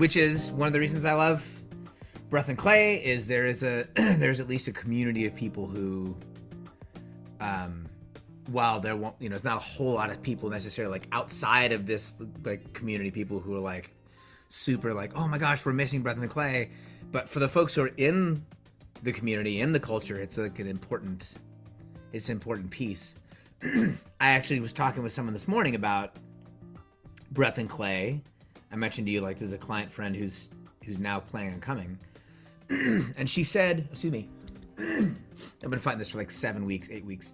which is one of the reasons I love Breath and Clay. Is there is a there's at least a community of people who, while there won't, it's not a whole lot of people necessarily like outside of this like community, people who are like super like, oh my gosh, we're missing Breath and Clay. But for the folks who are in the community, in the culture, it's like it's an important piece. I actually was talking with someone this morning about Breath and Clay. I mentioned to you like there's a client friend who's now planning on coming, and she said, excuse me, I've been fighting this for like 7 weeks, 8 weeks.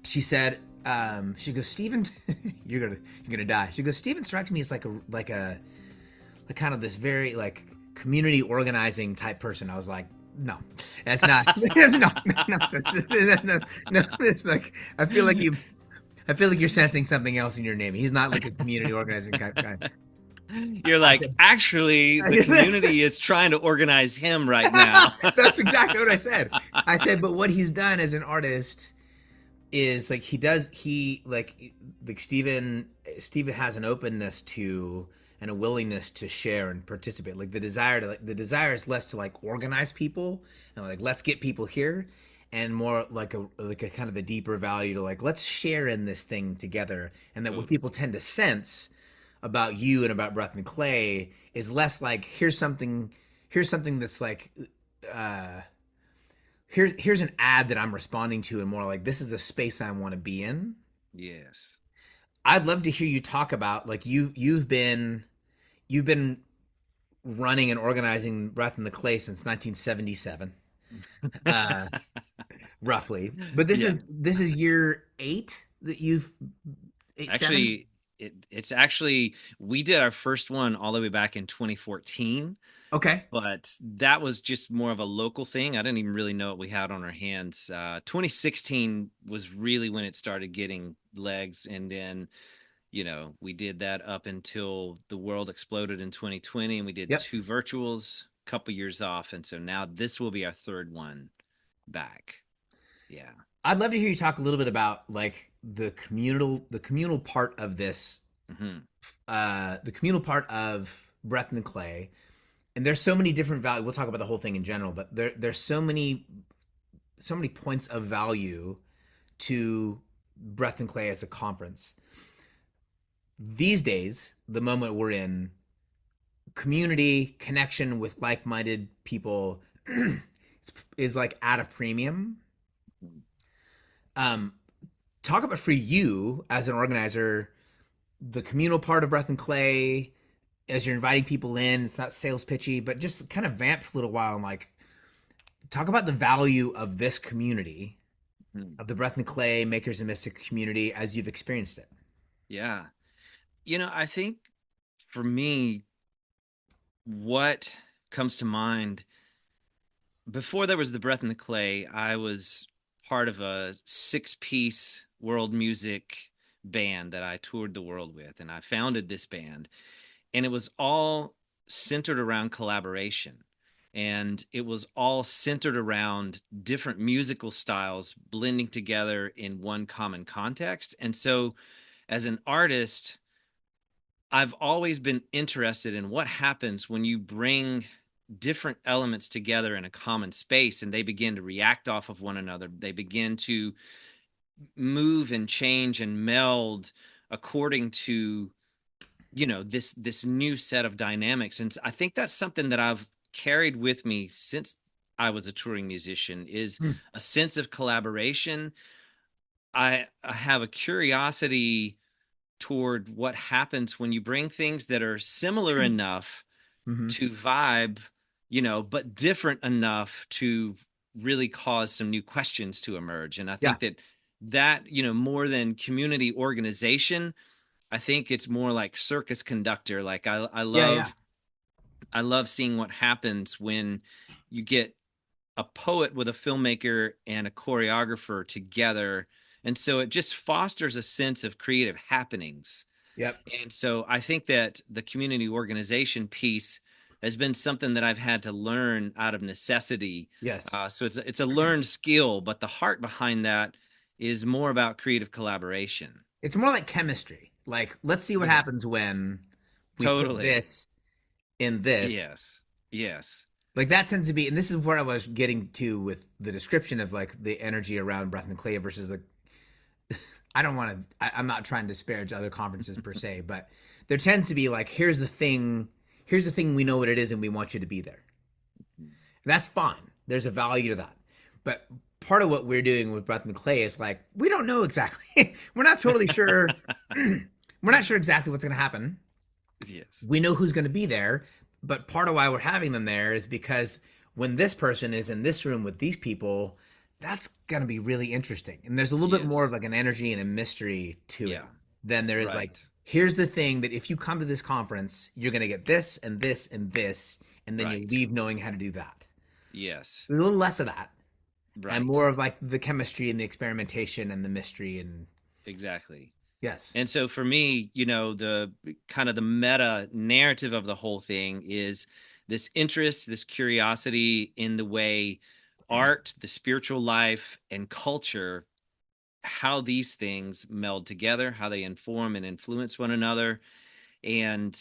She said, she goes, Steven, you're gonna die. She goes, Steven strikes me as like a kind of this very like community organizing type person. I was like, no, that's not. No. It's like I feel like you're sensing something else in your name. He's not like a community organizing type guy. You're like, actually, the community is trying to organize him right now. That's exactly what I said. I said, but what he's done as an artist is like he like Steven has an openness to and a willingness to share and participate. Like the desire is less to like organize people and like let's get people here, and more like a kind of a deeper value to like let's share in this thing together. And that what people tend to sense about you and about Breath and Clay is less like here's something that's like here's an ad that I'm responding to, and more like this is a space I want to be in. Yes. I'd love to hear you talk about like you've been running and organizing Breath and the Clay since 1977, uh, roughly. But Yeah. this is year 8 that you've 7. Actually, it's actually we did our first one all the way back in 2014, Okay. but that was just more of a local thing. I didn't even really know what we had on our hands. 2016 was really when it started getting legs, and then we did that up until the world exploded in 2020, and we did Yep. 2 virtuals, couple years off, and so now this will be our third one back. Yeah. I'd love to hear you talk a little bit about like the communal part of this, Hmm. the communal part of Breath and Clay. And there's so many different value. We'll talk about the whole thing in general, but there's so many points of value to Breath and Clay as a conference. These days, the moment we're in, community connection with like-minded people is like at a premium. Um, Talk about for you as an organizer the communal part of Breath and Clay as you're inviting people in. It's not sales pitchy, but just kind of vamp for a little while and like talk about the value of this community, of the Breath and Clay Makers and Mystics community as you've experienced it. Yeah. I think for me, what comes to mind before there was the Breath in the Clay, I was part of a 6-piece world music band that I toured the world with, and I founded this band, and it was all centered around collaboration. And it was all centered around different musical styles blending together in one common context. And so, as an artist, I've always been interested in what happens when you bring different elements together in a common space and they begin to react off of one another. They begin to move and change and meld according to, this new set of dynamics. And I think that's something that I've carried with me since I was a touring musician, is Hmm. a sense of collaboration. I have a curiosity toward what happens when you bring things that are similar enough Mm-hmm. to vibe, but different enough to really cause some new questions to emerge. And I Yeah. think that, more than community organization, I think it's more like circus conductor. Like Yeah. Yeah. I love seeing what happens when you get a poet with a filmmaker and a choreographer together. And so it just fosters a sense of creative happenings. Yep. And so I think that the community organization piece has been something that I've had to learn out of necessity. Yes. So it's a learned skill, but the heart behind that is more about creative collaboration. It's more like chemistry. Like, let's see what Yeah, happens when we put totally. this in this. Yes. Yes. Like that tends to be, and this is where I was getting to with the description of like the energy around Breath and Clay versus the. I don't want to. I'm not trying to disparage other conferences per se, but there tends to be like, here's the thing, we know what it is, and we want you to be there. And that's fine. There's a value to that, but part of what we're doing with Breath and Clay is like we don't know exactly. We're not totally sure. We're not sure exactly what's going to happen. Yes. We know who's going to be there, but part of why we're having them there is because when this person is in this room with these people, that's going to be really interesting. And there's a little bit more of Yes. like an energy and a mystery to it Yeah. than there is like, Right. here's the thing that if you come to this conference, you're going to get this and this and this, and then you Right. leave knowing how to do that. Yes. There's a little less of that and Right. more of like the chemistry and the experimentation and the mystery and Exactly. yes. And so for me, the kind of the meta narrative of the whole thing is this interest, this curiosity in the way art, the spiritual life, and culture, how these things meld together, how they inform and influence one another. And,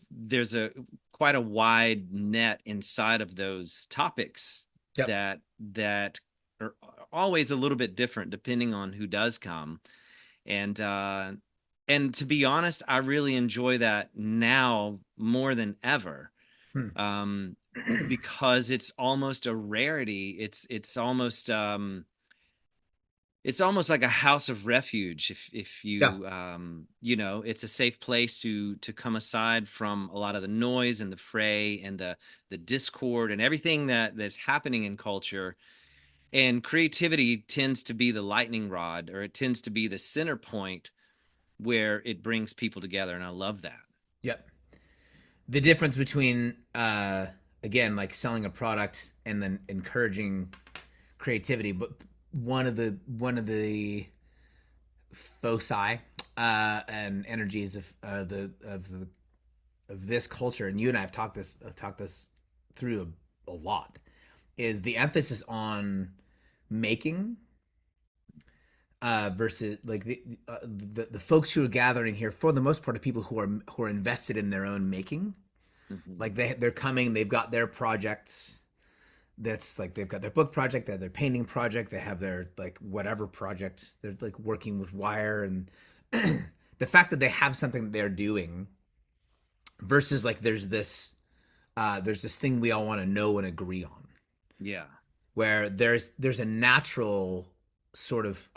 there's a quite a wide net inside of those topics Yep. that are always a little bit different depending on who does come. And to be honest, I really enjoy that now more than ever, Hmm. because it's almost a rarity. It's almost like a house of refuge. If Yeah. you it's a safe place to come aside from a lot of the noise and the fray and the discord and everything that's happening in culture. And creativity tends to be the lightning rod, or it tends to be the center point where it brings people together, and I love that. Yep. The difference between again like selling a product and then encouraging creativity, but one of the foci and energies of this culture, and you and I have talked this through a lot, is the emphasis on making versus like the folks who are gathering here for the most part are people who are invested in their own making. Hmm. Like they're coming, they've got their projects. That's like they've got their book project, they have their painting project, they have their like whatever project. They're like working with wire and the fact that they have something that they're doing versus like there's this thing we all want to know and agree on Yeah. where there's a natural sort of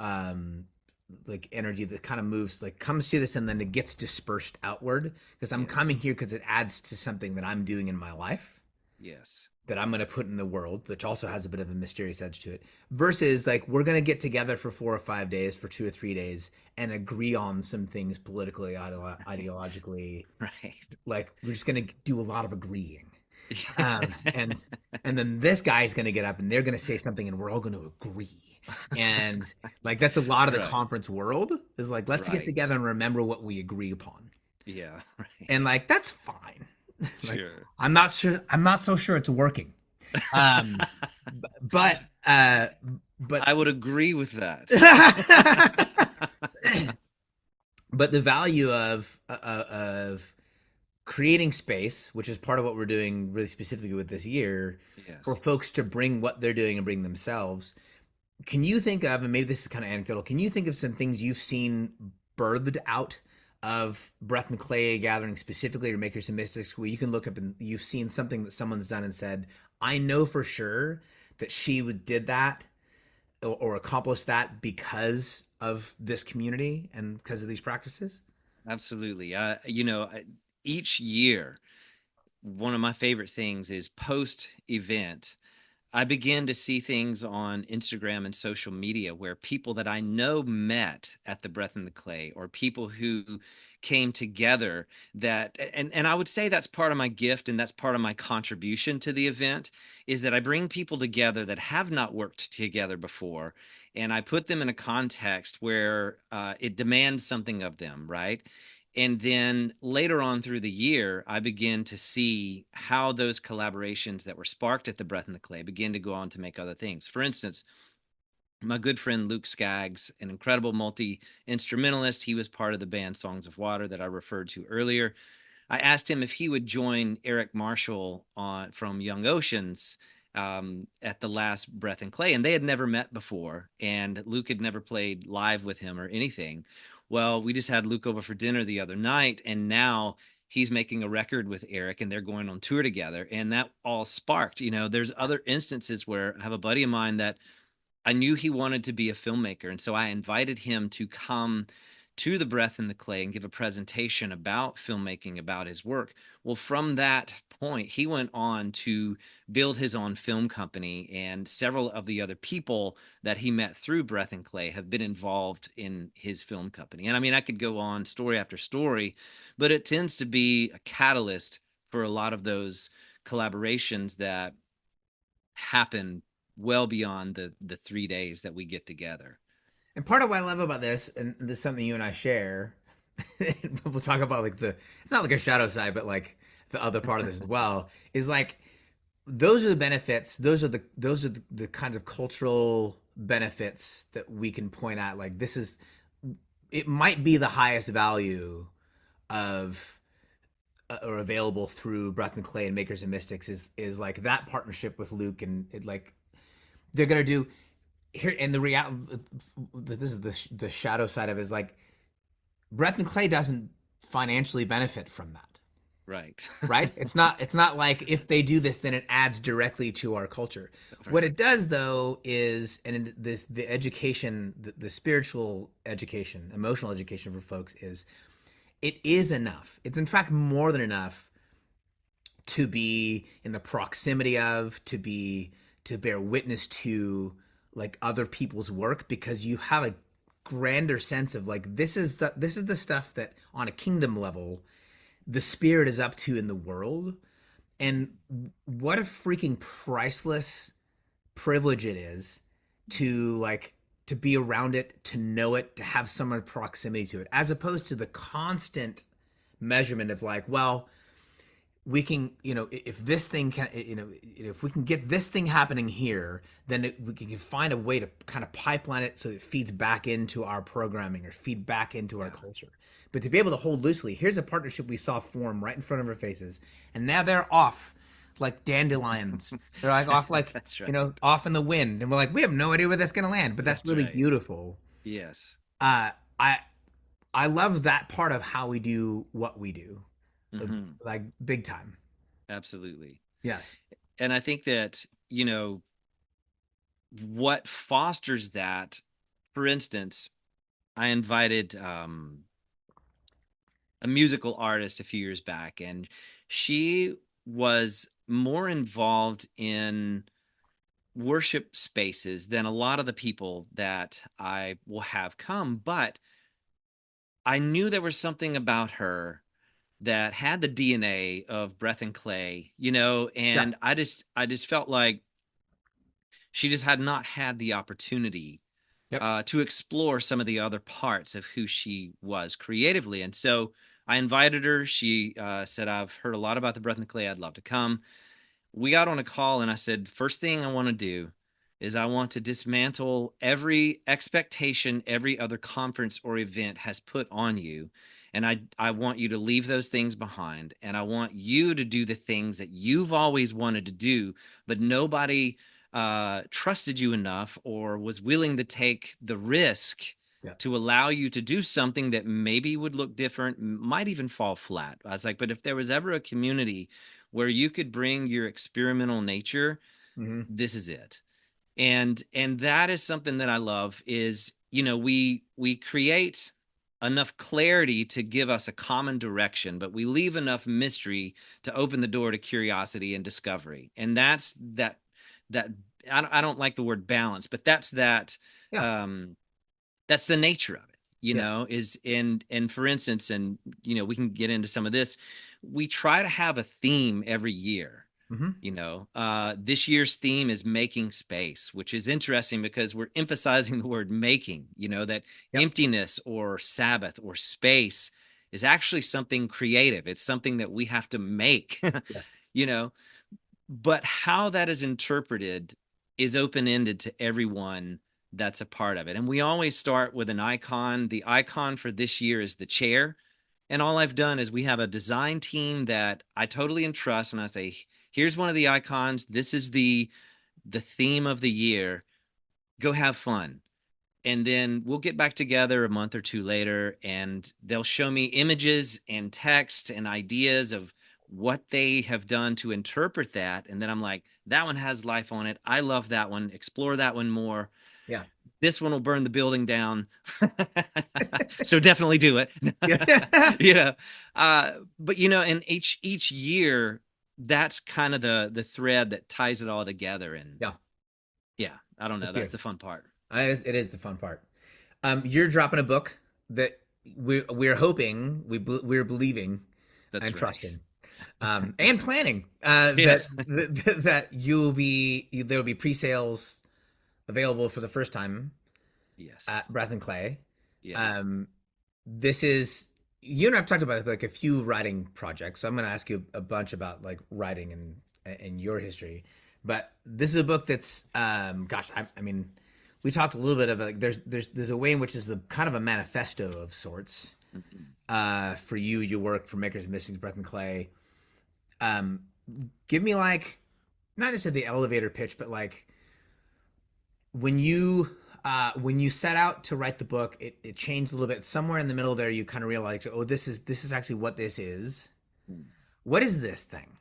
like energy that kind of moves like comes to this and then it gets dispersed outward because I'm coming Yes. here because it adds to something that I'm doing in my life Yes. that I'm going to put in the world, which also has a bit of a mysterious edge to it, versus like we're going to get together for 4 or 5 days, for 2 or 3 days, and agree on some things politically, ideologically. Right. Like we're just going to do a lot of agreeing, Yeah. and then this guy's going to get up and they're going to say something, and we're all going to agree. And like that's a lot of the Right. conference world is like let's get Right. together and remember what we agree upon, Yeah. Right. and like that's fine. Like Sure. I'm not so sure it's working. Um, but but I would agree with that. but the value of creating space, which is part of what we're doing really specifically with this year, for Yes. folks to bring what they're doing and bring themselves. Can you think of, and maybe this is kind of anecdotal, can you think of some things you've seen birthed out of Breath and Clay gathering specifically, or Makers and Mystics, where you can look up and you've seen something that someone's done and said, I know for sure that did that or accomplished that because of this community and because of these practices? Absolutely. Each year, one of my favorite things is post event, I begin to see things on Instagram and social media where people that I know met at the Breath in the Clay, or people who came together, and I would say that's part of my gift and that's part of my contribution to the event, is that I bring people together that have not worked together before, and I put them in a context where it demands something of them, right? And then later on through the year, I begin to see how those collaborations that were sparked at the Breath in the Clay begin to go on to make other things. For instance, my good friend Luke Skaggs, an incredible multi instrumentalist, he was part of the band Songs of Water that I referred to earlier. I asked him if he would join Eric Marshall on from Young Oceans at the last Breath and Clay, and they had never met before, and Luke had never played live with him or anything. Well, we just had Luke over for dinner the other night, and now he's making a record with Eric, and they're going on tour together, and that all sparked. There's other instances where I have a buddy of mine that I knew he wanted to be a filmmaker, and so I invited him to come to the Breath in the Clay and give a presentation about filmmaking, about his work. Well, from that point, he went on to build his own film company, and several of the other people that he met through Breath and Clay have been involved in his film company. And I mean, I could go on story after story, but it tends to be a catalyst for a lot of those collaborations that happen well beyond the 3 days that we get together. And part of what I love about this, and this is something you and I share, we'll talk about like it's not like a shadow side, but like the other part of this as well, is like those are the benefits. Those are the kinds of cultural benefits that we can point at. Like it might be the highest value of or available through Breath and Clay and Makers and Mystics is like that partnership with Luke, and it like they're gonna do here. And the reality, this is the shadow side of it, is like Breath and Clay doesn't financially benefit from that. Right. Right? It's not like if they do this, then it adds directly to our culture. What Right. it does though is, and this the education, the spiritual education, emotional education for folks is it is enough. It's in fact more than enough to be in the proximity of, to bear witness to like other people's work, because you have a grander sense of like this is the stuff that on a kingdom level the spirit is up to in the world. And what a freaking priceless privilege it is to like to be around it, to know it, to have some proximity to it, as opposed to the constant measurement of like, well, we can, if this thing can, if we can get this thing happening here, then we can find a way to kind of pipeline it so it feeds back into our programming or feed back into our Yeah. culture. But to be able to hold loosely, here's a partnership we saw form right in front of our faces, and now they're off like dandelions. They're like off, like That's right. off in the wind, and we're like, we have no idea where that's gonna land. But that's That's really right. beautiful. Yes. Uh, I I love that part of how we do what we do, Hmm. like big time. Absolutely. Yes. And I think that, what fosters that, for instance, I invited a musical artist a few years back, and she was more involved in worship spaces than a lot of the people that I will have come. But I knew there was something about her that had the DNA of Breath and Clay, Yeah. and I just felt like she just had not had the opportunity Yep. to explore some of the other parts of who she was creatively. And so I invited her. She said, I've heard a lot about the Breath and Clay. I'd love to come. We got on a call, and I said, first thing I want to do is I want to dismantle every expectation every other conference or event has put on you. And I want you to leave those things behind. And I want you to do the things that you've always wanted to do, but nobody trusted you enough or was willing to take the risk Yeah. to allow you to do something that maybe would look different, might even fall flat. I was like, but if there was ever a community where you could bring your experimental nature, Hmm. this is it. And that is something that I love is, we create enough clarity to give us a common direction, but we leave enough mystery to open the door to curiosity and discovery. And that I don't like the word balance, but Yeah. um that's the nature of it, Yes. is and for instance, and we can get into some of this. We try to have a theme every year. Hmm. This year's theme is making space, which is interesting because we're emphasizing the word making, that Yep. emptiness or Sabbath or space is actually something creative. It's something that we have to make, Yes. you know, but how that is interpreted is open ended to everyone that's a part of it. And we always start with an icon. The icon for this year is the chair. And all I've done is we have a design team that I totally entrust, and I say, here's one of the icons. This is the theme of the year. Go have fun. And then we'll get back together a month or two later, and they'll show me images and text and ideas of what they have done to interpret that. And then I'm like, that one has life on it. I love that one. Explore that one more. Yeah. This one will burn the building down. So definitely do it. Yeah. you know, but and each year, that's kind of the thread that ties it all together. And Yeah. yeah, I don't know. That's That's good. the fun part. It is the fun part. You're dropping a book that we're hoping, we're believing That's and right. trusting, and planning Yes. that there'll be pre-sales available for the first time Yes. at Breath and Clay. Yes. Um, this is you and I've talked about like a few writing projects, so I'm going to ask you a bunch about like writing and your history. But this is a book that's gosh, I mean, we talked a little bit of like there's a way in which is the kind of a manifesto of sorts Mhm. for you, your work for Makers of Mystics, Breath and Clay. Um, give me like not just the elevator pitch, but like when you set out to write the book, it changed a little bit. Somewhere in the middle there, you kind of realized, oh, this is actually what this is. What is this thing?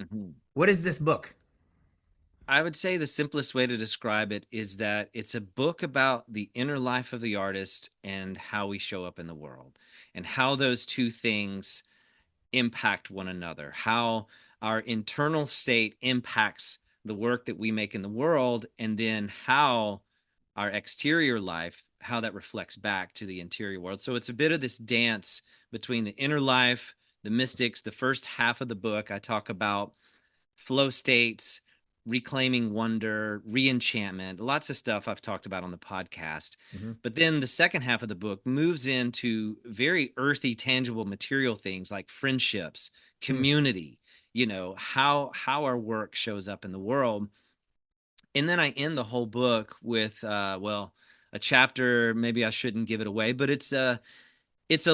Mhm. What is this book? I would say the simplest way to describe it is that it's a book about the inner life of the artist and how we show up in the world, and how those two things impact one another, how our internal state impacts the work that we make in the world, and then how our exterior life, how that reflects back to the interior world. So it's a bit of this dance between the inner life, the mystics. The first half of the book, I talk about flow states, reclaiming wonder, reenchantment, lots of stuff I've talked about on the podcast. Mm-hmm. But then the second half of the book moves into very earthy, tangible, material things like friendships, Mm. community, how our work shows up in the world. And then I end the whole book with a chapter, maybe I shouldn't give it away, but it's a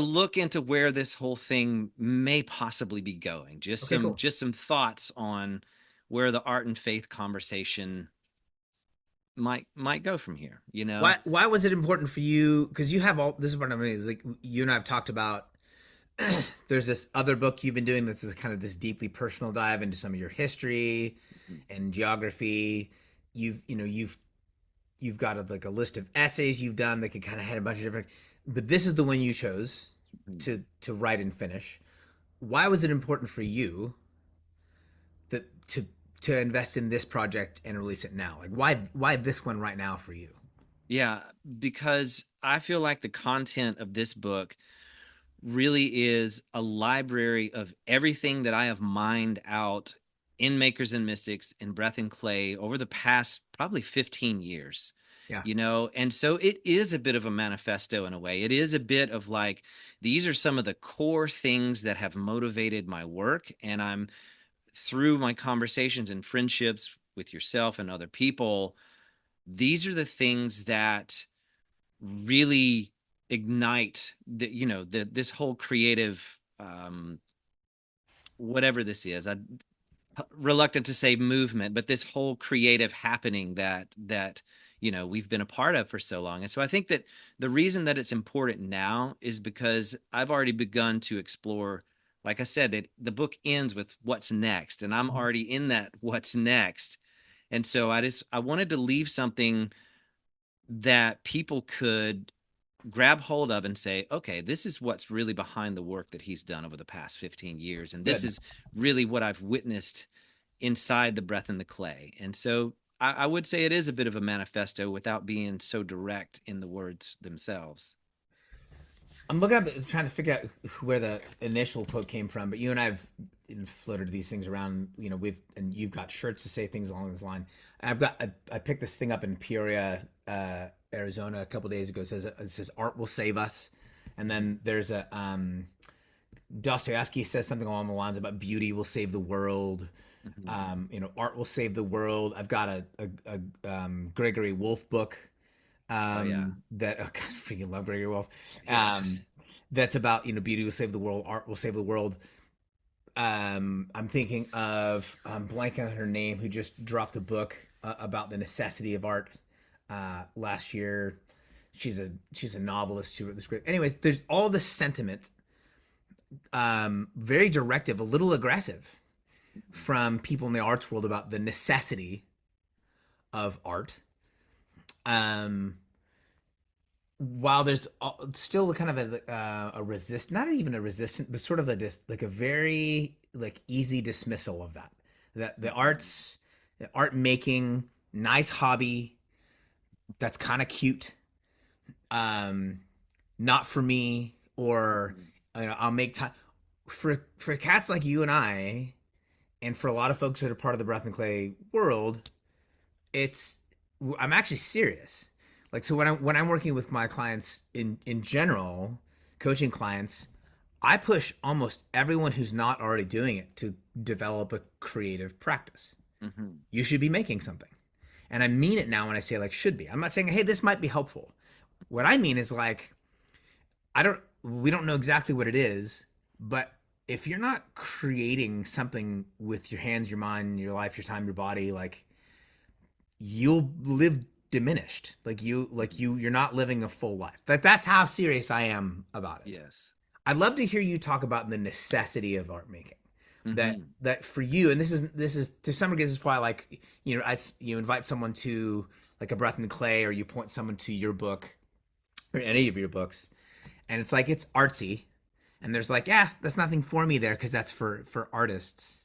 look into where this whole thing may possibly be going. Just Okay, some cool. just some thoughts on where the art and faith conversation might go from here, you know? Why was it important for you? Because you have all this is what I mean is like you and I have talked about. There's this other book you've been doing that's kind of this deeply personal dive into some of your history Mhm, and geography. You've got like a list of essays you've done that could kind of had a bunch of different, but this is the one you chose mhm. to write and finish. Why was it important for you that to invest in this project and release it now? Like why this one right now for you? Yeah, because I feel like the content of this book really is a library of everything that I have mined out in Makers and Mystics in Breath and Clay over the past probably 15 years. Yeah. And so it is a bit of a manifesto in a way. It is a bit of like, these are some of the core things that have motivated my work. And I'm through my conversations and friendships with yourself and other people, these are the things that really ignite this whole creative whatever this is. I'm reluctant to say movement, but this whole creative happening that we've been a part of for so long. And so I think that the reason that it's important now is because I've already begun to explore, like I said, the book ends with what's next, and I'm already in that what's next. And so I wanted to leave something that people could grab hold of and say, okay, this is what's really behind the work that he's done over the past 15 years. It's And this good. is really what I've witnessed inside the breath and the clay. And so I would say it is a bit of a manifesto without being so direct in the words themselves. I'm looking up, trying to figure out where the initial quote came from. But you and I've floated these things around. And you've got shirts to say things along this line. I picked this thing up in Peoria, Arizona, a couple days ago. It says art will save us, and then there's a Dostoevsky says something along the lines about beauty will save the world. Mhm. Art will save the world. I've got a Gregory Wolf book Oh, yeah. that oh God, I freaking love Gregory Wolf. Yes. that's about, beauty will save the world, art will save the world. I'm thinking of blanking on her name, who just dropped a book about the necessity of art last year. She's a novelist. She wrote this great. Anyways, there's all this sentiment, very directive, a little aggressive, from people in the arts world about the necessity of art. Um, while there's still kind of a resist, not even a resistance, but sort of like a very like easy dismissal of that the arts, the art making, nice hobby, that's kind of cute, um not for me, or I'll make time for cats like you and I, and for a lot of folks that are part of the Breath and Clay world. It's I'm actually serious. Like, so when I'm working with my clients in general, coaching clients, I push almost everyone who's not already doing it to develop a creative practice. Mm-hmm. You should be making something. And I mean it now when I say like should be. I'm not saying, hey, this might be helpful. What I mean is like, we don't know exactly what it is, but if you're not creating something with your hands, your mind, your life, your time, your body, like, you'll live diminished. You're not living a full life. That's how serious I am about it. Yes. I'd love to hear you talk about the necessity of art making. That Mm-hmm. that for you, and this is to some degree, this is why, like, you invite someone to like a Breath in the Clay, or you point someone to your book or any of your books, and it's like it's artsy, and there's like, yeah, that's nothing for me there because that's for artists.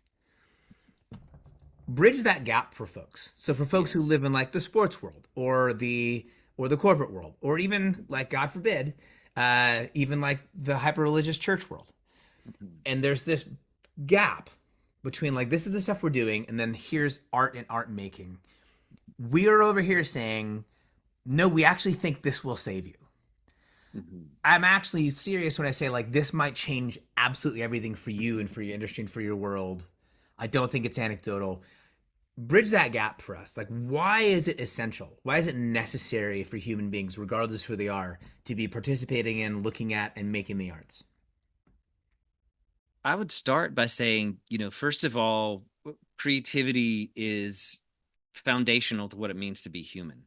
Bridge that gap for folks. So for folks who Yes. live in like the sports world, or the corporate world, or even like, God forbid, even like the hyper religious church world, Mm-hmm. and there's this gap between like, this is the stuff we're doing, and then here's art and art making. We are over here saying, no, we actually think this will save you. Mm-hmm. I'm actually serious when I say like, this might change absolutely everything for you and for your industry and for your world. I don't think it's anecdotal. Bridge that gap for us. Like, why is it essential? Why is it necessary for human beings, regardless of who they are, to be participating in, looking at, and making the arts? I would start by saying, first of all, creativity is foundational to what it means to be human.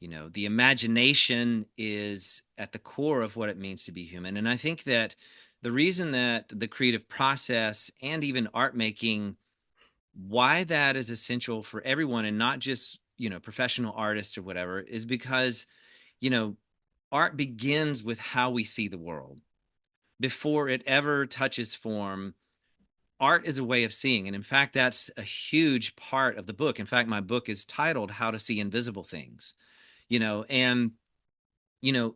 The imagination is at the core of what it means to be human. And I think that the reason that the creative process and even art making, why that is essential for everyone and not just, professional artists or whatever, is because, you know, art begins with how we see the world before it ever touches form. Art is a way of seeing, and in fact that's a huge part of the book. In fact, my book is titled How to See Invisible Things. And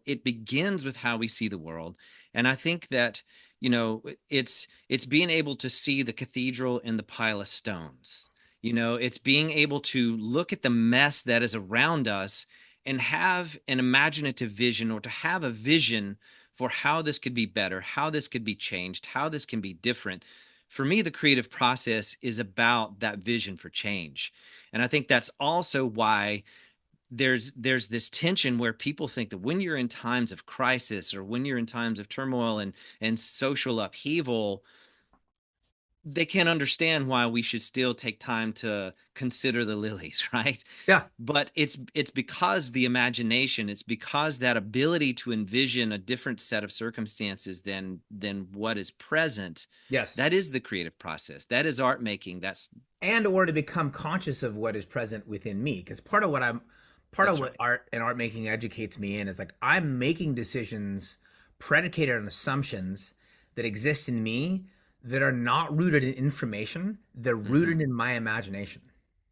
it begins with how we see the world. And I think that it's being able to see the cathedral in the pile of stones. It's being able to look at the mess that is around us and have an imaginative vision, or to have a vision for how this could be better, how this could be changed, how this can be different. For me, the creative process is about that vision for change. And I think that's also why there's this tension where people think that when you're in times of crisis, or when you're in times of turmoil and social upheaval, they can't understand why we should still take time to consider the lilies, right? Yeah. But it's because the imagination, it's because that ability to envision a different set of circumstances than what is present, Yes. that is the creative process, that is art making. And or to become conscious of what is present within me, because part of That's what right. art making educates me in is like, I'm making decisions predicated on assumptions that exist in me, that are not rooted in information, they're rooted Hmm. in my imagination.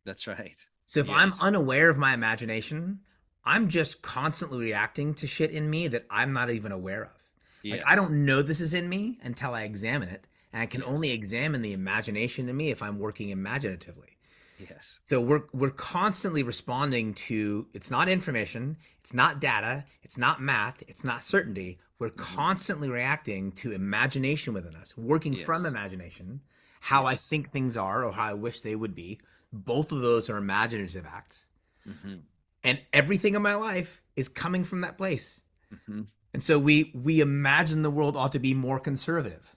That's right. So if I'm Yes. unaware of my imagination, I'm just constantly reacting to shit in me that I'm not even aware of. Like, I Yes. don't know this is in me until I examine it, and I can only Yes. examine the imagination in me if I'm working imaginatively. Yes. So we're constantly responding to, it's not information, it's not data, it's not math, it's not certainty. We're Hmm. constantly reacting to imagination within us, working from Yes. imagination, how I Yes. think things are or how I wish they would be. Both of those are imaginative acts. Hmm. And everything in my life is coming from that place. Hmm. And so we imagine the world ought to be more conservative.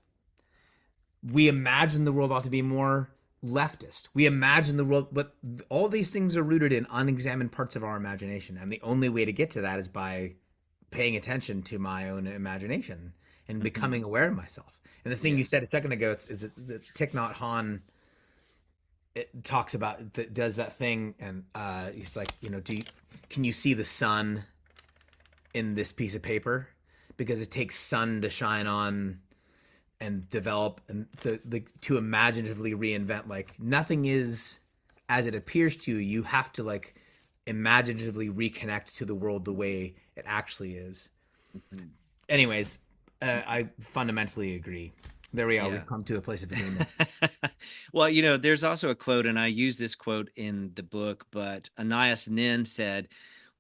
We imagine the world ought to be more leftist. We imagine the world, but all these things are rooted in unexamined parts of our imagination. And the only way to get to that is by paying attention to my own imagination and Hmm. becoming aware of myself. And the thing you Yes. said a second ago is that Thich Nhat Hanh, it talks about does that thing, and he's like, can you see the sun in this piece of paper? Because it takes sun to shine on and develop and to imaginatively reinvent. Like nothing is as it appears to you. You have to like imaginatively reconnect to the world the way it actually is. Mhm. Anyways, I fundamentally agree. There we are. Yeah. We've come to a place of agreement. Well, there's also a quote, and I use this quote in the book, but Anais Nin said,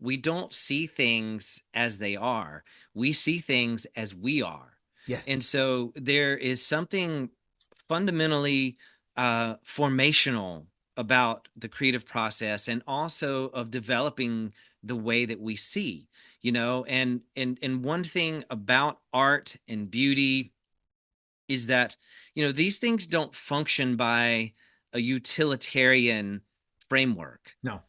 "We don't see things as they are. We see things as we are." Yes. And so there is something fundamentally formational about the creative process and also of developing the way that we see, and one thing about art and beauty is that these things don't function by a utilitarian framework. No.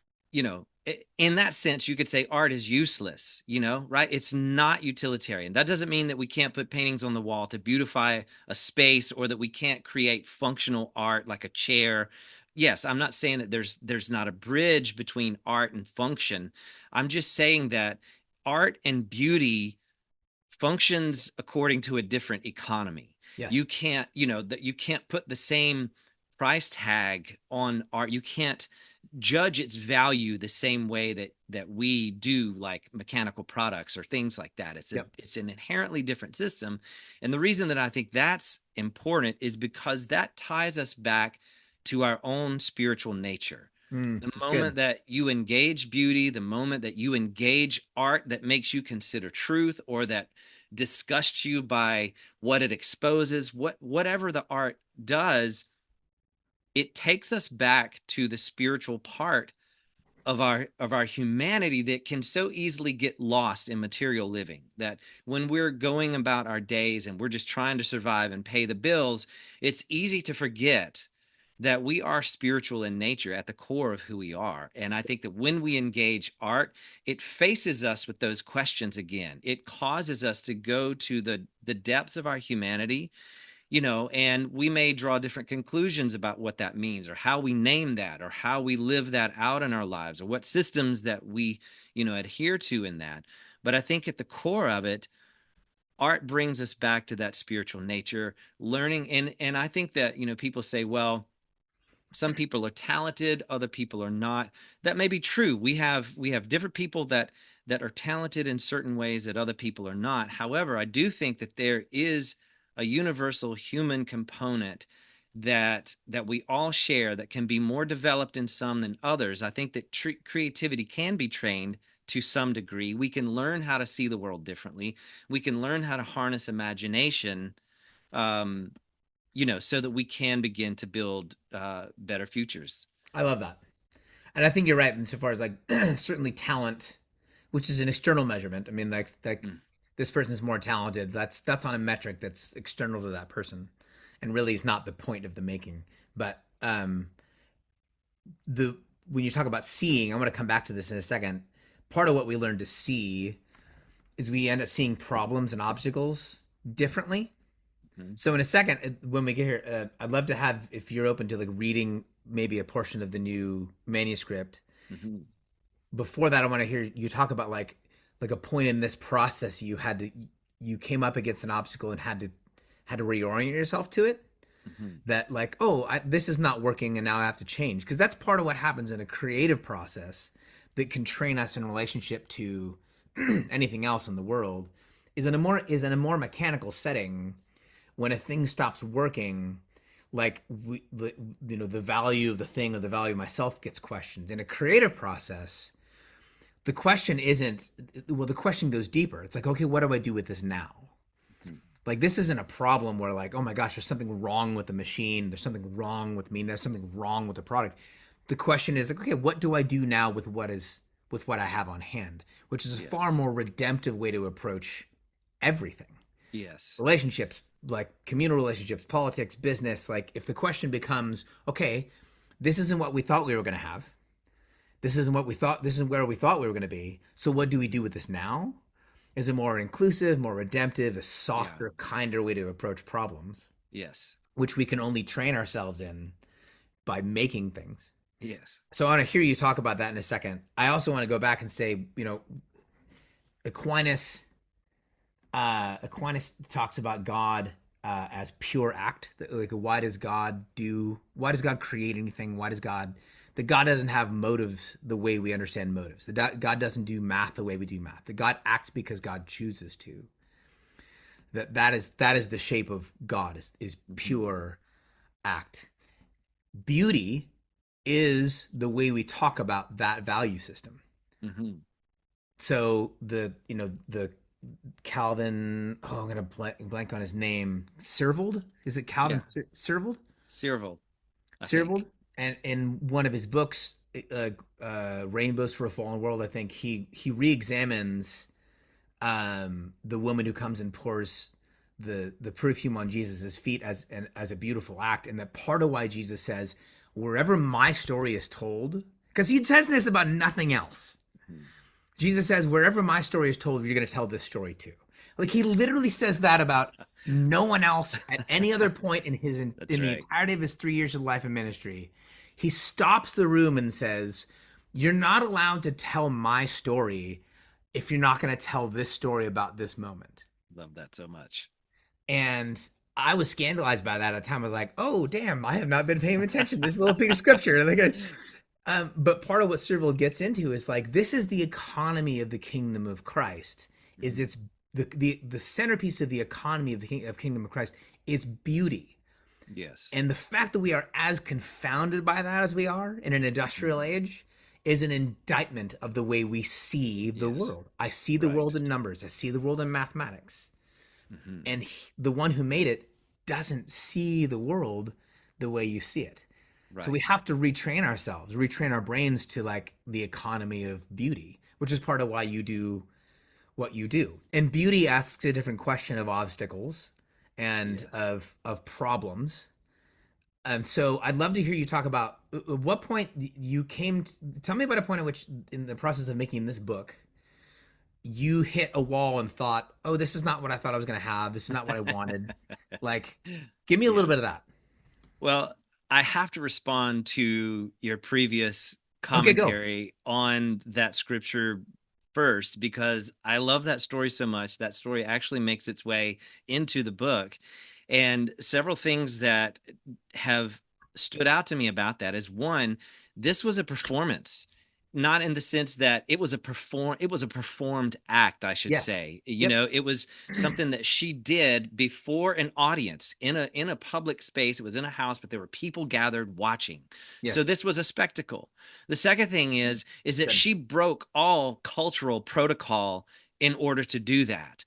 In that sense you could say art is useless, right? It's not utilitarian. That doesn't mean that we can't put paintings on the wall to beautify a space, or that we can't create functional art like a chair. Yes, I'm not saying that there's not a bridge between art and function. I'm just saying that art and beauty functions according to a different economy. Yes. You can't put the same price tag on art. You can't judge its value the same way that we do like mechanical products or things like that. Yep. It's an inherently different system. And the reason that I think that's important is because that ties us back to our own spiritual nature. The That's good. moment that you engage beauty, the moment that you engage art that makes you consider truth, or that disgusts you by what it exposes, whatever the art does, it takes us back to the spiritual part of our humanity that can so easily get lost in material living. That when we're going about our days and we're just trying to survive and pay the bills, it's easy to forget that we are spiritual in nature at the core of who we are. And I think that when we engage art, it faces us with those questions again. It causes us to go to the depths of our humanity, and we may draw different conclusions about what that means, or how we name that, or how we live that out in our lives, or what systems that we, adhere to in that. But I think at the core of it, art brings us back to that spiritual nature, learning. And I think that, people say, well, some people are talented, other people are not. That may be true. We have different people that are talented in certain ways that other people are not. However, I do think that there is a universal human component that we all share, that can be more developed in some than others. I think that creativity can be trained to some degree. We can learn how to see the world differently. We can learn how to harness imagination, um, so that we can begin to build better futures. I love that. And I think you're right insofar as like certainly talent, which is an external measurement. I mean, like Mm, this person's more talented. That's on a metric that's external to that person, and really is not the point of the making. But the when you talk about seeing, I'm going to come back to this in a second. Part of what we learn to see is we end up seeing problems and obstacles differently. mhm, So in a second, when we get here, I'd love to have if you're open to like reading maybe a portion of the new manuscript. mhm. Before that, I want to hear you talk about like a point in this process you came up against an obstacle and had to reorient yourself to it. Mhm. That like, oh, this is not working and now I have to change, because that's part of what happens in a creative process that can train us in relationship to anything else in the world. Is in a more mechanical setting, when a thing stops working, like the value of the thing or the value of myself gets questioned. In a creative process, the question isn't, well, the question goes deeper. It's like, okay, what do I do with this now? Mhm. Like, this isn't a problem where like, oh my gosh, there's something wrong with the machine, there's something wrong with me, there's something wrong with the product. The question is like, okay, what do I do now with what I have on hand, which is a far Yes. more redemptive way to approach everything. Yes. Relationships, like communal relationships, politics, business. Like if the question becomes, okay, this isn't what we thought we were going to have. This isn't what we thought. This isn't where we thought we were going to be. So what do we do with this now? Is a more inclusive, more redemptive, a Yeah. softer, kinder way to approach problems, Yes. which we can only train ourselves in by making things. Yes. So I want to hear you talk about that in a second. I also want to go back and say, Aquinas Aquinas talks about God as pure act. Like, why does God do? Why does God create anything? Why does God? That God doesn't have motives the way we understand motives. That God doesn't do math the way we do math. That God acts because God chooses to. That is the shape of God is Mm-hmm. pure act. Beauty is the way we talk about that value system. Mm-hmm. So the Calvin. Oh, I'm gonna blank on his name. Servold? Is it Calvin Yeah. Servold? Cyril, I Servold. think. And in one of his books, "Rainbows for a Fallen World," I think he re-examines the woman who comes and pours the perfume on Jesus's feet as a beautiful act, and that part of why Jesus says, "Wherever my story is told," because he says this about nothing else. Mhm. Jesus says, wherever my story is told, you're going to tell this story too. Like he Yes. literally says that about no one else at any other point in That's the right. entirety of his 3 years of life and ministry. He stops the room and says, "You're not allowed to tell my story if you're not going to tell this story about this moment." Love that so much. And I was scandalized by that at the time. I was like, "Oh, damn! I have not been paying attention to this little piece of scripture." But part of what Cyril gets into is like this is the economy of the kingdom of Christ. Is Mhm. it's the centerpiece of the economy of the kingdom of Christ is beauty, Yes. and the fact that we are as confounded by that as we are in an Mhm. industrial age is an indictment of the way we see the Yes. world. I see the Right. world in numbers. I see the world in mathematics, Hmm. and the one who made it doesn't see the world the way you see it. So we Right. have to retrain ourselves, retrain our brains to like the economy of beauty, which is part of why you do what you do. And beauty asks a different question of obstacles and Yes. of problems. And so I'd love to hear you talk about at what point you came to, tell me about a point at which in the process of making this book you hit a wall and thought, "Oh, this is not what I thought I was going to have. This is not what I wanted." Like give me a little Yeah. bit of that. Well, I have to respond to your previous Okay, go. commentary on that scripture first because I love that story so much. That story actually makes its way into the book. And several things that have stood out to me about that is one, this was a performance. Not in the sense that it was a performed act, I should Yes. say. Yep. It was something that she did before an audience in a public space. It was in a house, but there were people gathered watching. So Yes. this was a spectacle. The second thing is that Good. she broke all cultural protocol in order to do that.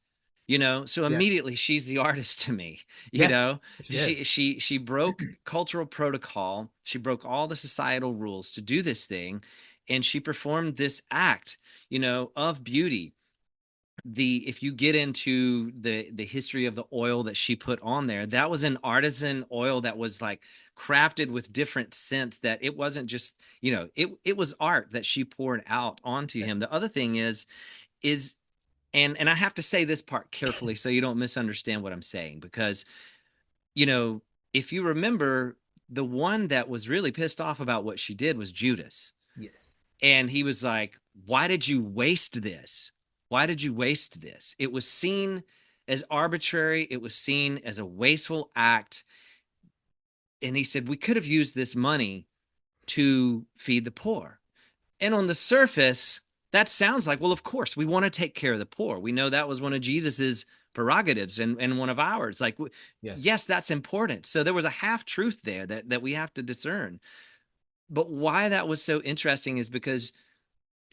So Yes. immediately she's the artist to me. you Yeah. know She did. she broke cultural protocol, she broke all the societal rules to do this thing, and she performed this act of beauty. The If you get into the history of the oil that she put on there, that was an artisan oil that was like crafted with different scents, that it wasn't just it was art that she poured out onto Okay. him. The other thing is and I have to say this part carefully so you don't misunderstand what I'm saying, because you know if you remember, the one that was really pissed off about what she did was Judas. Yes. And he was like, why did you waste this? Why did you waste this? It was seen as arbitrary, it was seen as a wasteful act. And he said, we could have used this money to feed the poor. And on the surface, that sounds like, well, of course, we want to take care of the poor. We know that was one of Jesus's prerogatives and one of ours. Like, Yes. yes, that's important. So there was a half truth there that we have to discern. But why that was so interesting is because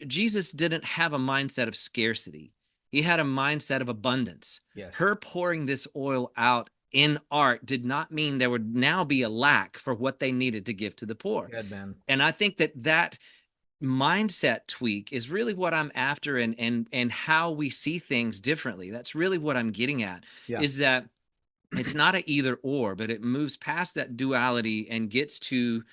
Jesus didn't have a mindset of scarcity. He had a mindset of abundance. Yes. Her pouring this oil out in art did not mean there would now be a lack for what they needed to give to the It's poor. good, man. And I think that mindset tweak is really what I'm after, and how we see things differently. That's really what I'm getting at, Yeah. is that it's not a either or, but it moves past that duality and gets to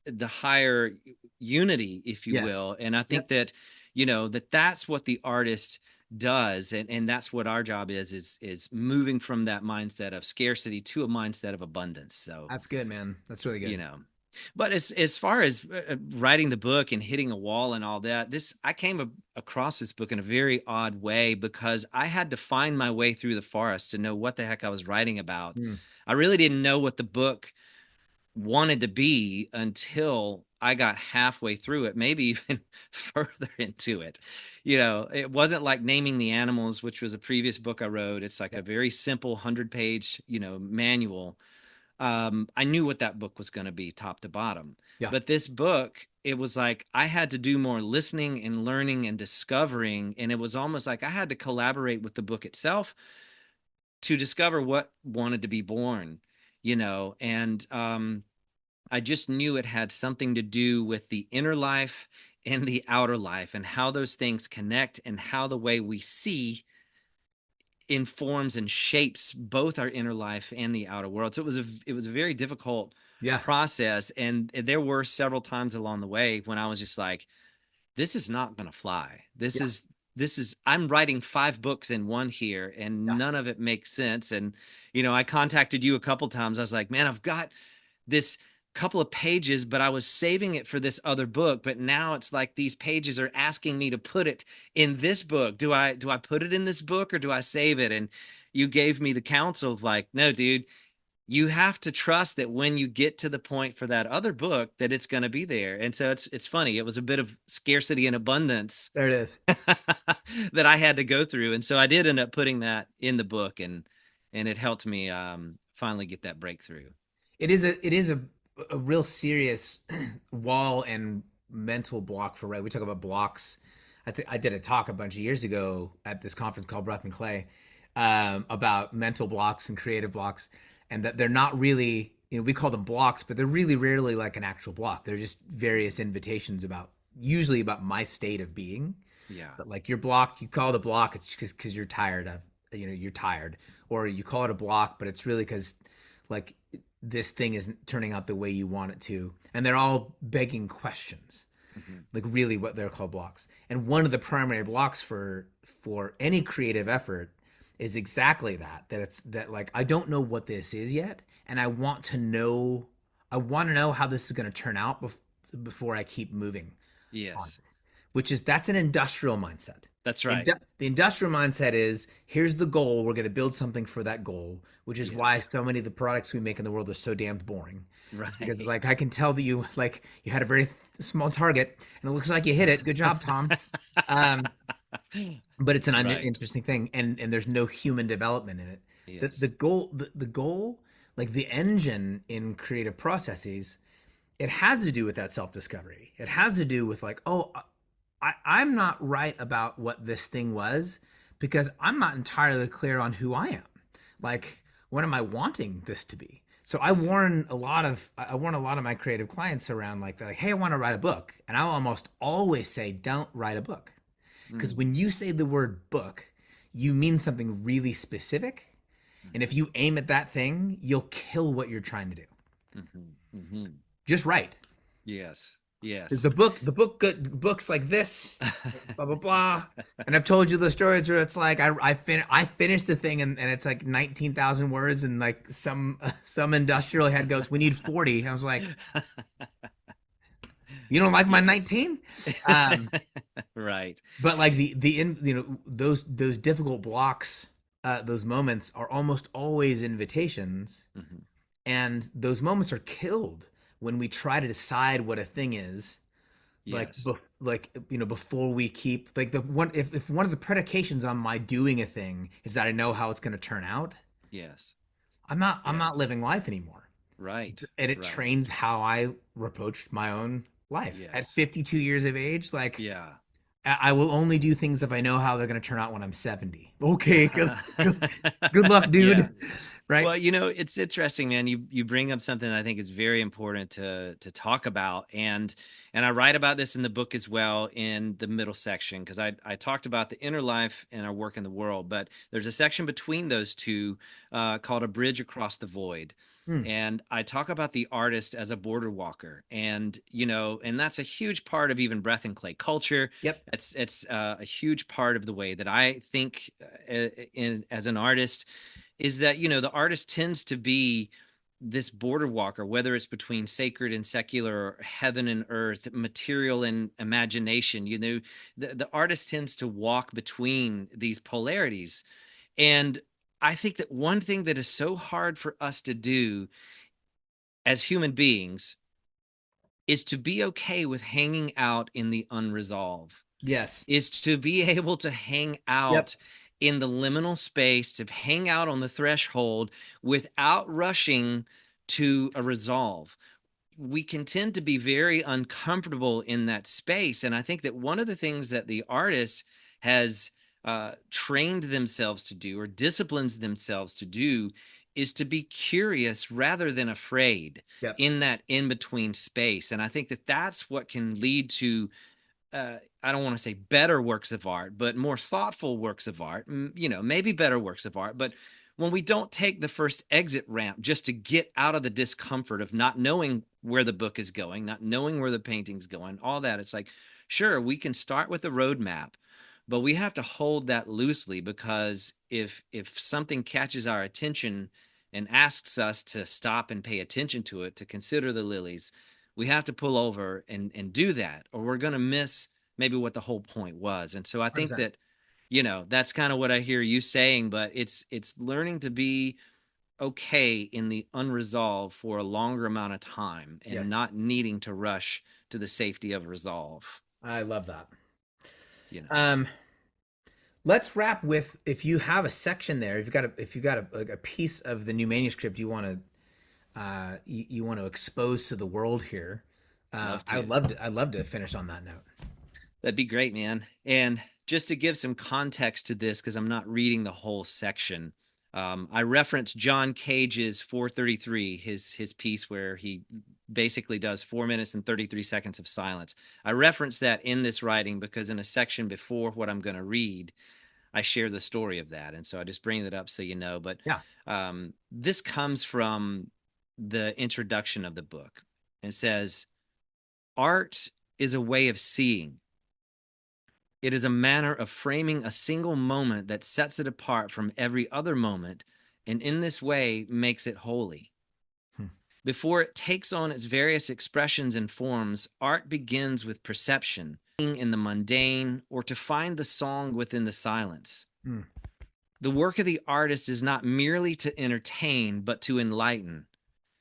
the higher unity, if you Yes. will. And I think Yep. that, that's what the artist does, and that's what our job is moving from that mindset of scarcity to a mindset of abundance. So, That's good, man. That's really you good. know but as far as writing the book and hitting a wall and all that, this I came across this book in a very odd way, because I had to find my way through the forest to know what the heck I was writing about. Mm. I really didn't know what the book wanted to be until I got halfway through it, maybe even further into it. It wasn't like Naming the Animals, which was a previous book I wrote. It's like Yeah. a very simple 100-page, manual. I knew what that book was going to be top to bottom. Yeah. But this book, it was like I had to do more listening and learning and discovering. And it was almost like I had to collaborate with the book itself to discover what wanted to be born, and I just knew it had something to do with the inner life and the outer life, and how those things connect, and how the way we see informs and shapes both our inner life and the outer world. So it was a very difficult Yeah. process, and there were several times along the way when I was just like, this is not going to fly. This Yeah. is this is I'm writing 5 books in one here, Yeah. and none of it makes sense. And I contacted you a couple times. I was like, man, I've got this couple of pages, but I was saving it for this other book. But now it's like these pages are asking me to put it in this book. Do I put it in this book, or do I save it? And you gave me the counsel of like, no, dude, you have to trust that when you get to the point for that other book, that it's going to be there. And so it's funny. It was a bit of scarcity and abundance There it is. that I had to go through. And so I did end up putting that in the book, and it helped me finally get that breakthrough. It is a real serious wall and mental block for, right. We talk about blocks. I did a talk a bunch of years ago at this conference called Breath and Clay, about mental blocks and creative blocks, and that they're not really, we call them blocks, but they're really rarely like an actual block. They're just various invitations about, usually about my state of being. Yeah. But like your block, you call it a block, it's just because you're tired of, you're tired, or you call it a block, but it's really because like this thing isn't turning out the way you want it to, and they're all begging questions, Hmm. like really what they're called blocks. And one of the primary blocks for any creative effort is exactly that it's that, like, I don't know what this is yet, and I want to know how this is going to turn out before I keep moving on, Yes, which is, that's an industrial mindset. that's The, right. the industrial mindset is, here's the goal, we're going to build something for that goal, which is why Yes. so many of the products we make in the world are so damned boring. It's because, like, Right. I can tell that you had a very small target and it looks like you hit it. Good job, Tom. Um, but it's an Right. interesting thing, and there's no human development in it. The Yes. goal, the goal, like the engine in creative processes, it has to do with that self discovery. It has to do with, like, oh, I'm not right about what this thing was because I'm not entirely clear on who I am. Like, what am I wanting this to be? So I warn a lot of my creative clients around, like, they're like, hey, I want to write a book, and I'll almost always say, don't write a book, because Mm. when you say the word book, you mean something really specific, and if Mhm. you aim at that thing, you'll kill what you're trying to do. Mhm. Mhm. Just write. Yes. Because Yes. the books like this, blah blah blah. And I've told you the stories where it's like I finished the thing, and it's like 19,000 words, and like some industrial head goes, we need 40. I was like, you don't like my Yes. 19? Um, Right. but like those difficult blocks, those moments are almost always invitations, Mhm. and those moments are killed when we try to decide what a thing is, like Yes. before we keep, like, the one, if one of the predications on my doing a thing is that I know how it's going to turn out, Yes. I'm not Yes. living life anymore. Right. And it Right. trains how I approach my own life at Yes. 52 years of age. Like, Yeah. I will only do things if I know how they're going to turn out when I'm 70. Okay, good luck, Yeah. dude. right? Well, it's interesting, man. You bring up something I think is very important to talk about, and I write about this in the book as well in the middle section because I talked about the inner life and our work in the world, but there's a section between those two called "A Bridge Across the Void," Hmm. and I talk about the artist as a border walker, and that's a huge part of even breath and clay culture. Yep. It's a huge part of the way that I think as an artist is that the artist tends to be this border walker, whether it's between sacred and secular, or heaven and earth, material and imagination. The artist tends to walk between these polarities. And I think that one thing that is so hard for us to do as human beings is to be okay with hanging out in the unresolved, Yes. is to be able to hang Yep. out in the liminal space, to hang out on the threshold without rushing to a resolve. We can tend to be very uncomfortable in that space. And I think that one of the things that the artist has trained themselves to do or disciplines themselves to do is to be curious rather than afraid Yep. in that in between space. And I think that that's what can lead to I don't want to say better works of art, but more thoughtful works of art, maybe better works of art. But when we don't take the first exit ramp just to get out of the discomfort of not knowing where the book is going, not knowing where the painting's going, all that, it's like, sure, we can start with a roadmap, but we have to hold that loosely because if something catches our attention and asks us to stop and pay attention to it, to consider the lilies, we have to pull over and do that, or we're going to miss maybe what the whole point was. And so I think 100%. that that's kind of what I hear you saying, but it's learning to be okay in the unresolved for a longer amount of time and Yes. not needing to rush to the safety of resolve I love that. you know Um, let's wrap with, if you have a section there, if you've got a piece of the new manuscript you want to you want to expose to the world here. Love I would to. love to. I'd love to finish on that note. That'd be great, man. And just to give some context to this, because I'm not reading the whole section, I referenced John Cage's 433, his piece where he basically does 4 minutes and 33 seconds of silence. I referenced that in this writing because in a section before what I'm going to read, I share the story of that, and so I just bring that up so you know. But Yeah. this comes from the introduction of the book. It says, "Art is a way of seeing. It is a manner of framing a single moment that sets it apart from every other moment, and in this way makes it holy. Hmm. Before it takes on its various expressions and forms, art begins with perception, in the mundane, or to find the song within the silence. Hmm. The work of the artist is not merely to entertain, but to enlighten.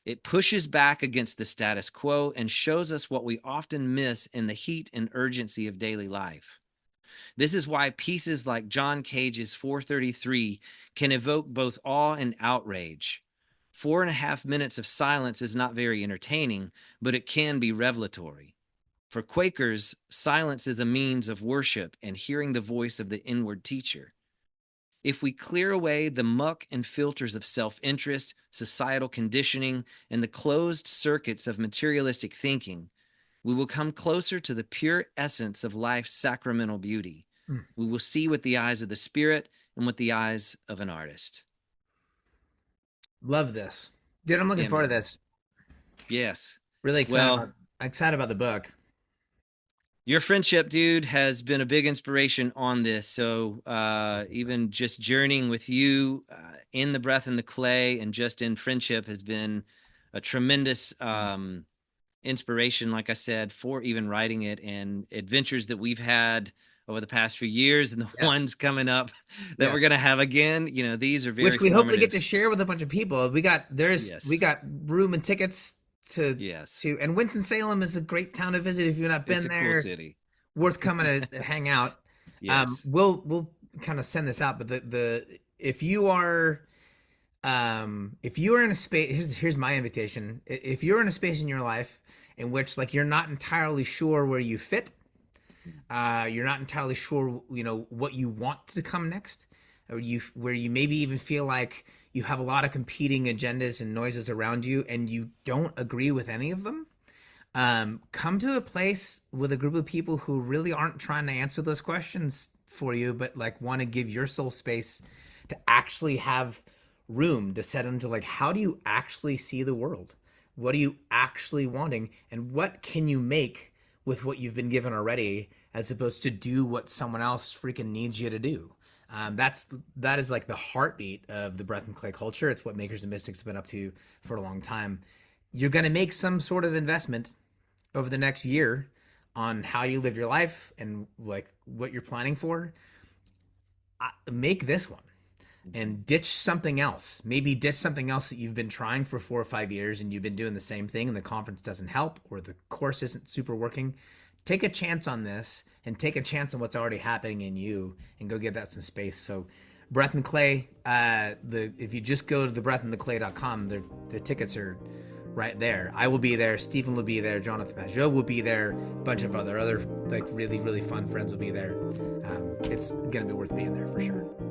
It pushes back against the status quo and shows us what we often miss in the heat and urgency of daily life. This is why pieces like John Cage's 433 can evoke both awe and outrage. 4.5 minutes of silence is not very entertaining, but it can be revelatory. For Quakers, silence is a means of worship and hearing the voice of the inward teacher. If we clear away the muck and filters of self interest, societal conditioning, and the closed circuits of materialistic thinking, we will come closer to the pure essence of life's sacramental beauty. Hmm. We will see with the eyes of the spirit and with the eyes of an artist." Love this, dude. I'm looking Yeah, forward to man. this. Yes. Really Well, excited about the book. your friendship, dude, has been a big inspiration on this. So even just journeying with you in the breath and the clay and just in friendship has been a tremendous inspiration, like I said, for even writing it, and adventures that we've had over the past few years and the Yes. ones coming up that we're Yes. going to have again. These are very Which we hopefully get formative. to share with a bunch of people. We Yes. got room and tickets to Yes. and Winston Salem is a great town to visit if you've not It's been a cool there. It's city. worth coming to hang out. Yes. We'll kind of send this out, but the if you are in a space, here's my invitation. If you're in a space in your life in which like you're not entirely sure where you fit, you're not entirely sure what you want to come next, or where you maybe even feel like you have a lot of competing agendas and noises around you, and you don't agree with any of them, come to a place with a group of people who really aren't trying to answer those questions for you, but like want to give your soul space to actually have room to set into like, how do you actually see the world? What are you actually wanting? And what can you make with what you've been given already, as opposed to do what someone else freaking needs you to do? That is like the heartbeat of the breath and clay culture. It's what Makers and Mystics have been up to for a long time. You're going to make some sort of investment over the next year on how you live your life and like what you're planning for. Make this one and ditch something else. Maybe ditch something else that you've been trying for 4 or 5 years and you've been doing the same thing and the conference doesn't help or the course isn't super working. Take a chance on this and take a chance on what's already happening in you and go give that some space. So Breath and Clay, if you just go to thebreathandtheclay.com, the tickets are right there. I will be there. Stephen will be there. Jonathan Pajot will be there. A bunch of other like really, really fun friends will be there. It's going to be worth being there for sure.